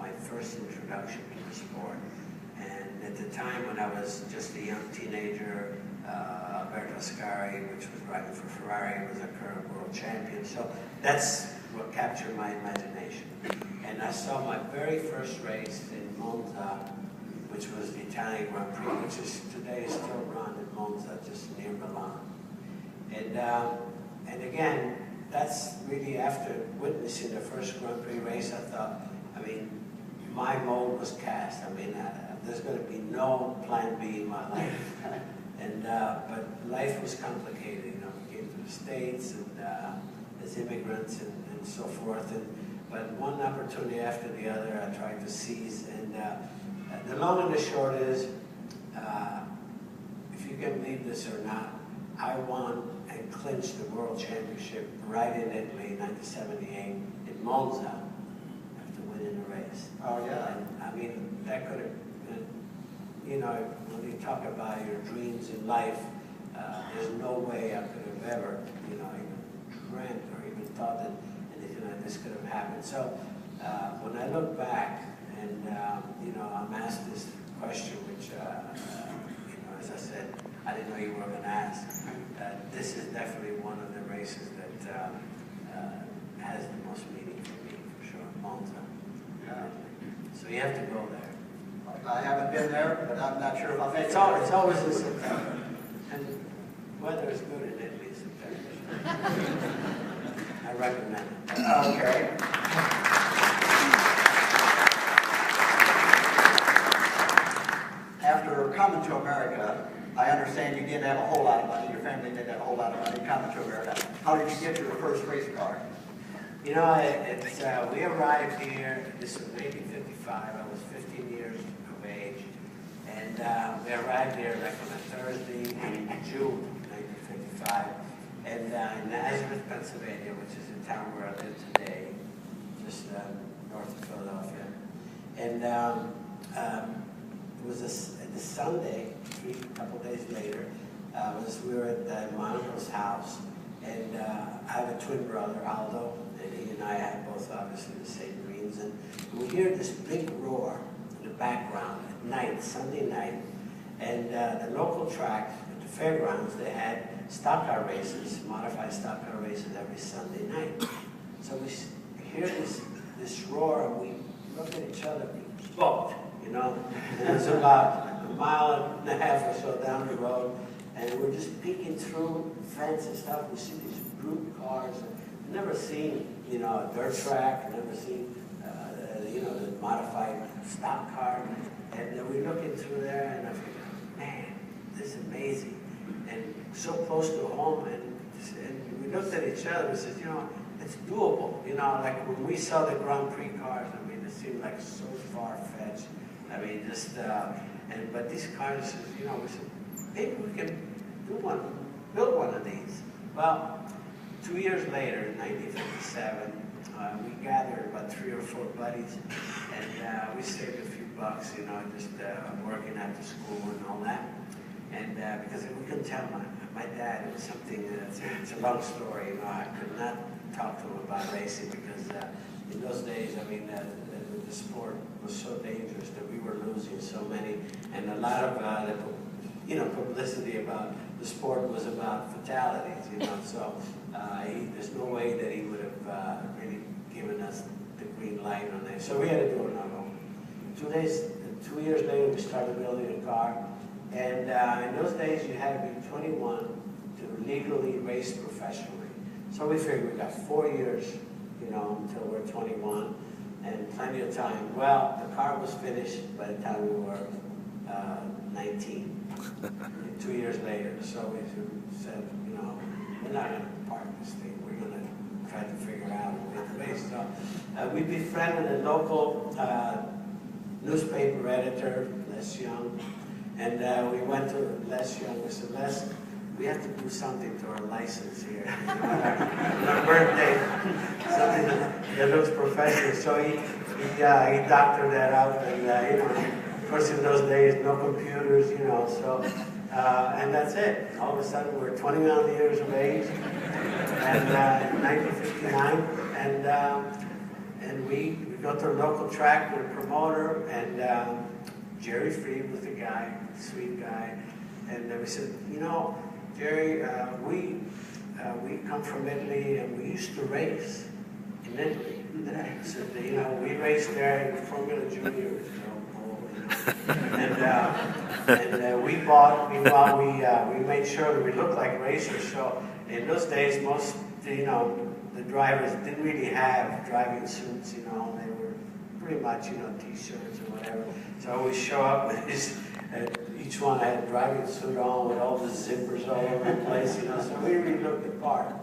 my first introduction to the sport. And at the time when I was just a young teenager, Alberto Ascari, which was riding for Ferrari, was a current world champion. So that's what captured my imagination. And I saw my very first race in Monza, which was the Italian Grand Prix, which is today still run in Monza, just near Milan. And again, that's really after witnessing the first Grand Prix race, I thought, I mean, my mold was cast. I mean, there's going to be no plan B in my life. But life was complicated. You know, we came to the States and as immigrants and so forth. But one opportunity after the other, I tried to seize. And the long and the short is, if you can believe this or not, I won and clinched the World Championship right in Italy in 1978 in Monza after winning the race. Oh, yeah. And, I mean, that could have been, you know, when you talk about your dreams in life, there's no way I could have ever, you know, even dreamt or even thought that anything like this could have happened. So when I look back and, you know, I'm asked this question, which, you know, as I said, I didn't know you were going to ask. This is definitely one of the races that has the most meaning for me, for sure, Monza. Yeah. So you have to go there. I haven't been there, but I'm not sure if I'll make it. It's always in September. And weather is good in Italy in September. I recommend it. Okay. After coming to America, I understand you didn't have a whole lot of money, your family didn't have a whole lot of money coming to America. How did you get your first race car? You know, we arrived here, this was 1955, I was 15 years of age, and we arrived here like on a Thursday in June 1955, and in Nazareth, Pennsylvania, which is the town where I live today, just north of Philadelphia. And it was this Sunday, a couple days later, we were at my uncle's house, and I have a twin brother, Aldo, and he and I have both obviously the same dreams, and we hear this big roar in the background at night, Sunday night, and the local track at the fairgrounds, they had stock car races, modified stock car races every Sunday night. So we hear this roar, and we look at each other, boat, you know, and it's about a mile and a half or so down the road, and we're just peeking through the fence and stuff. We see these brute cars. I've never seen, you know, a dirt track. I've never seen, you know, the modified stock car. And we're looking through there, and I think, man, this is amazing. And so close to home, and we looked at each other and said, you know, it's doable. You know, like when we saw the Grand Prix cars, I mean, it seemed like so far-fetched. I mean, just, but these cars, you know, we said, maybe we can build one of these. Well, 2 years later, in 1957, we gathered about 3 or 4 buddies, and we saved a few bucks, you know, just working after school and all that. And because we couldn't tell my dad, it was something, it's a long story, you know, I could not talk to him about racing because in those days, I mean, the sport was so dangerous that we were losing so many, and a lot of you know, publicity about the sport was about fatalities, you know, so there's no way that he would have really given us the green light on that. So we had to do it on our own. 2 years later, we started building a car, and in those days, you had to be 21 to legally race professionally. So we figured we got 4 years, you know, until we're 21, and plenty of time. Well, the car was finished by the time we were 19. 2 years later, so we said, you know, we're not going to park this thing. We're going to try to figure out a way to race. So we befriended a local newspaper editor, Les Young, and we went to Les Young. We said, Les, we have to do something to our license here. On our birthday, something that looks professional. So he doctored that out, and you know. Of course, in those days, no computers, you know, so, and that's it. All of a sudden, we're 21 years of age, and 1959, and and we go to a local track with a promoter, and Jerry Freed was the guy, sweet guy, and we said, you know, Jerry, we come from Italy, and we used to race in Italy. So, you know, we raced there in Formula Juniors, you know, and we made sure that we looked like racers. So in those days, most, you know, the drivers didn't really have driving suits, you know, they were pretty much, you know, t-shirts or whatever. So we show up with this, each one had a driving suit on with all the zippers all over the place, you know, so we really looked the part.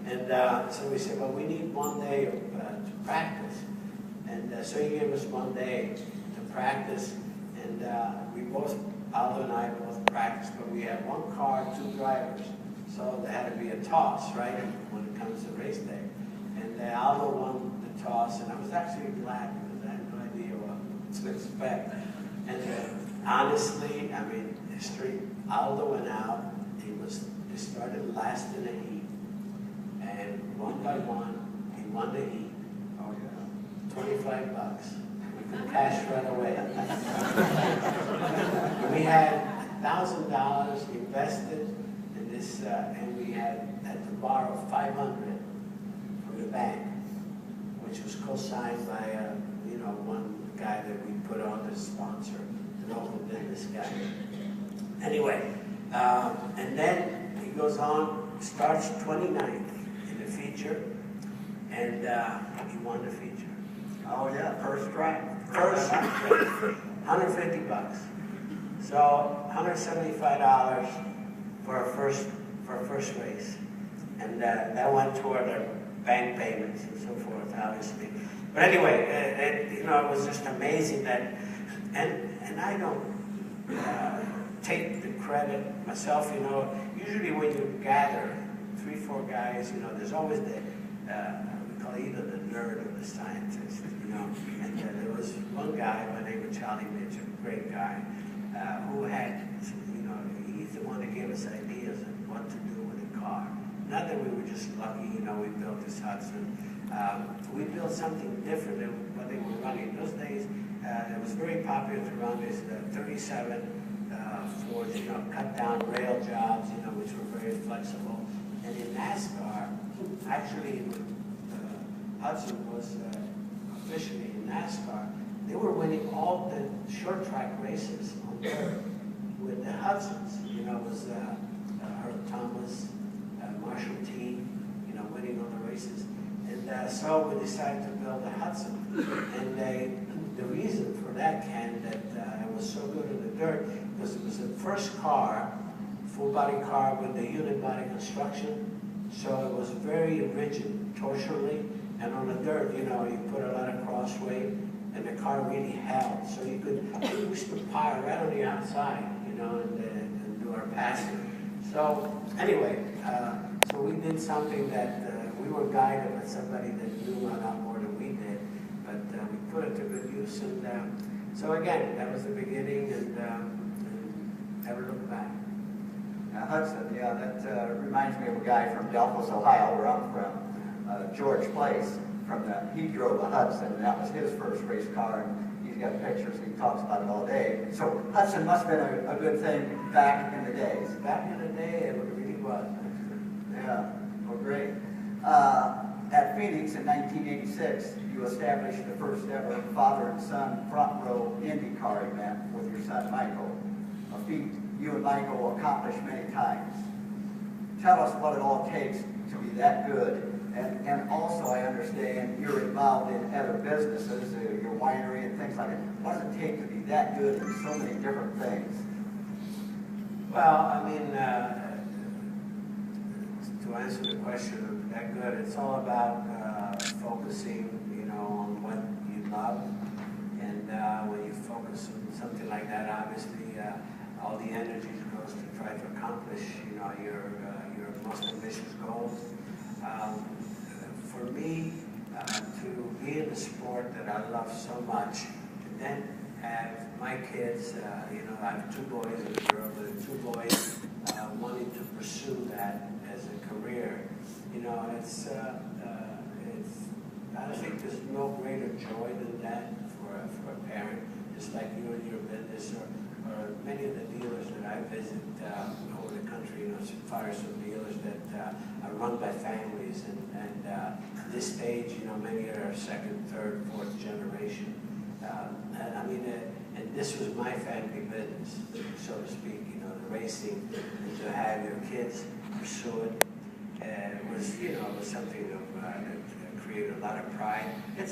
And so we said, well, we need one day to practice. And so he gave us one day to practice, and we both, Aldo and I both practiced, but we had one car, two drivers. So there had to be a toss, right, when it comes to race day. And Aldo won the toss, and I was actually glad because I had no idea what to expect. And honestly, I mean, history, Aldo went out, he started last in the heat. And one by one, he won the heat. Oh yeah. $25. We could cash right away. We had $1,000 invested in this, and we had to borrow $500 from the bank, which was co-signed by you know, one guy that we put on as sponsor, the local business guy. Anyway, and then he goes on, starts 29th. Feature, and he won the feature. Oh yeah, first try. First try. $150. So $175 for a first race, and that went toward our bank payments and so forth, obviously. But anyway, you know, it was just amazing that, and I don't take the credit myself. You know, usually when you gather 3-4 guys, you know, there's always the, we call either the nerd or the scientist, you know. And there was one guy by the name of Charlie Mitch, a great guy, who had, you know, he's the one that gave us ideas of what to do with the car. Not that we were just lucky, you know, we built this Hudson. We built something different than what they were running. In those days, it was very popular to run this 37 Fords, you know, cut down rail jobs, you know, which were very flexible. And in NASCAR, actually, Hudson was officially in NASCAR. They were winning all the short track races on dirt with the Hudsons. You know, it was Earl Thomas, Marshall T, you know, winning all the races. And so we decided to build a Hudson. And the reason for that, Ken, that it was so good in the dirt, because it was the first car, full body car with the unit body construction, so it was very rigid torsionally, and on the dirt, you know, you put a lot of cross weight, and the car really held, so you used to pile right on the outside, you know, and do our passing. So anyway, so we did something that we were guided by somebody that knew a lot more than we did, but we put it to good use, and so again, that was the beginning, and never looked back. Hudson, yeah, that reminds me of a guy from Delphos, Ohio, where I'm from, George Place. He drove a Hudson, and that was his first race car, and he's got pictures, and he talks about it all day. So Hudson must have been a good thing back in the days. Back in the day, it really was. Yeah, well, great. At Phoenix in 1986, you established the first ever father and son front row IndyCar event with your son Michael, a feat you and Michael accomplished many times. Tell us what it all takes to be that good. And also, I understand you're involved in other businesses, your winery and things like that. What does it take to be that good in so many different things? Well, I mean, to answer the question of that good, it's all about focusing, you know, on what you love. And when you focus on something like that, obviously, all the energy goes to try to accomplish, you know, your most ambitious goals. For me, to be in the sport that I love so much, and then have my kids, you know, I have 2 boys and a girl, but 2 boys wanting to pursue that as a career, you know, it's I think there's no greater joy than that for a parent, just like you in your business, or many of the dealers that I visit over the country, you know, Firestone dealers that are run by families, and this stage, you know, many are second, third, fourth generation. And I mean, and this was my family business, so to speak, you know, the racing, and to have your kids pursue it, was, you know, was something that created a lot of pride. It's